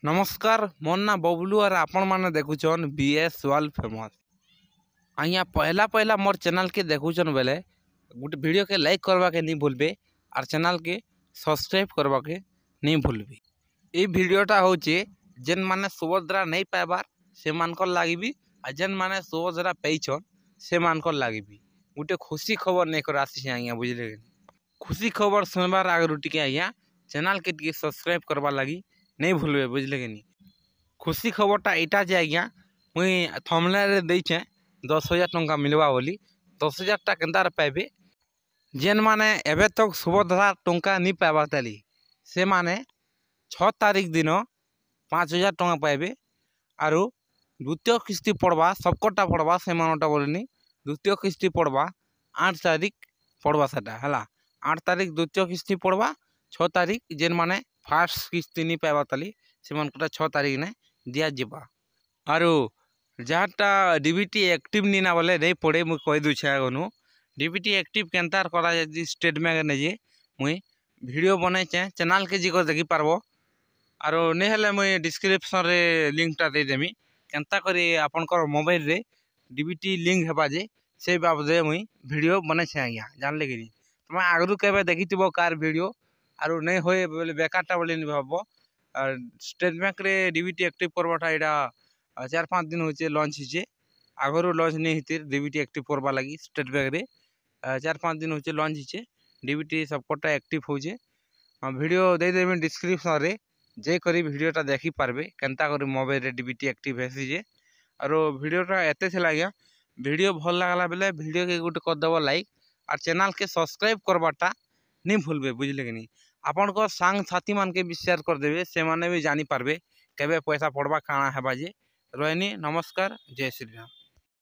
नमस्कार मोर ना बबलू और आपण मैंने देखुन बीएस वर्ल्ड फेमस आज्ञा पहला पहला मोर चैनल के देखुन बेले गोटे वीडियो के लाइक करवा के नहीं भूलबे और चैनल के सब्सक्राइब करवा के नहीं भूलबे। ये वीडियोटा हूँ जेन माने सुभद्रा नहीं पाइबार से मानकर लगी भी और जेन माने सुभद्रा पाइछन से मानकर लगी भी गोटे खुशी खबर नहीं कर आसी आज्ञा बुझले। खुशी खबर सुनबार आगे टी आज्ञा चैनल के सब्सक्राइब करवा लगी नहीं भूलबे बुझले कि नहीं। खुशी खबरटा यहाँ जे आज्ञा मुई थंबनेल देछे 10,000 टंका मिलवा बोली 10,000 टा केन्दार पाइबे जेन माने एबे तक सुभद्रा टंका नहीं पाइबा ताली से माने 6 तारीख दिन 5,000 टंका पाइबे आरु द्वितीय किस्ती पड़वा सबकटा पड़वा से मानटा बोलनी द्वितीय किस्ती पड़वा 8 तारीख पड़वा सेटा हला 8 तारीख द्वितीय किस्ती पड़वा 6 तारीख जेन माने फास्ट किस्ती नहीं पाइबा ताली से मानकटा 6 तारीख ने दिया जीवा आरु जहाँटा डीबीटी एक्टिव नहीं ना बोले नहीं पड़े मुझे कही दूचे आगनु डीबीटी एक्टिव केन्तार करा स्टेट बैंक ने जे मुई वीडियो बनैचे चैनल के जी देखी पारबो आरो नहीं हेले मुई डिस्क्रिप्शन रे लिंकटा दे देमी केन्ता करी आपनकर मोबाइल रे डीबीटी लिंक हेबा जे से बाबदे मुई वीडियो बनैचे आज्ञा जानले कि नहीं तुम आगरू केबे देखिथिबो कार वीडियो आरो नहीं होए बोले बेकारटा बोले नहीं भाबो स्टेट बैंक रे डीबीटी एक्टिव करवाटा यहाँ 4-5 दिन होचे लॉन्च होचे आगरू लॉन्च नहीं होती डीबीटी एक्टिव करवा लगी स्टेट बैंक रे 4-5 दिन होचे लॉन्च होचे डीबीटी सबकोटा एक्टिव होचे वीडियो दे देबे डिस्क्रिप्शन रे जे करी वीडियोटा देखी पारबे केनता करी मोबाइल रे डीबीटी एक्टिव हेसी जे आरो वीडियोटा एते थिला गया वीडियो भल लागला बेले वीडियो के गुटे कर देबो लाइक और चैनल के सब्सक्राइब करवाटा नहीं भूलबे बुझले कि नहीं। आपन को सांग साथी मान के भी शेयर कर देबे से माने भी जानी पारबे केबे पैसा पड़वा काना हेबा जे रहनी। नमस्कार जय श्री राम।